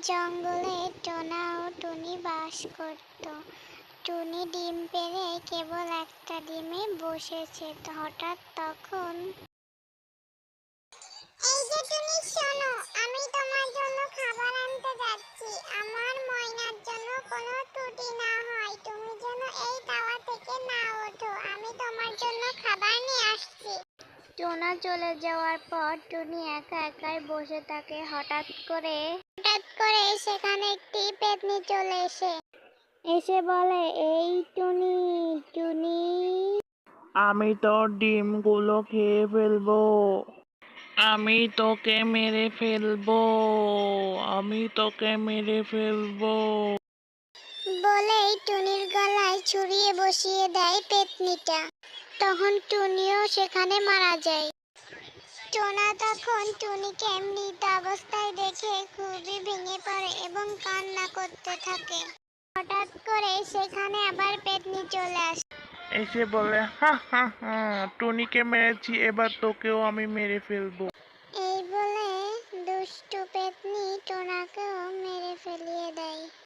জঙ্গলে টোনা ও টুনি বাস করত। টুনি ডিম পেড়ে কেবল একটা ডিমে বসেছে। হঠাৎ তখন, এই যে টুনি, শোনো, আমি তোমার জন্য খাবার আনতে যাচ্ছি। আমার ময়নার জন্য কোনো ত্রুটি না হয়, তুমি যেন এই তাওয়া থেকে না ওঠো। আমি তোমার জন্য খাবার নিয়ে আসছি। টোনা চলে যাওয়ার পর টুনি একা একাই বসে থাকে। হঠাৎ করে সেখানে একটি পেতনি চলে এসে বলে, এই টুনি, টুনি, আমি তোর ডিমগুলো খেয়ে ফেলবো। আমি তোকে মেরে ফেলবো। আমি তোকে মেরে ফেলবো। বলেই টুনির গলায় ছুরিয়ে বসিয়ে দেয় পেতনিটা। তখন টুনিও সেখানে মারা যায়। টোনা তখন টুনিকে মৃত অবস্থায় দেখে খুবই ভেঙে পড়ে এবং কান্না করতে থাকে। হঠাৎ করে সেখানে আবার পেতনি চলে আসে। এসে বলে, হা হা হা, টুনিকে মেরেছি, এবার তোকেও আমি মেরে ফেলবো।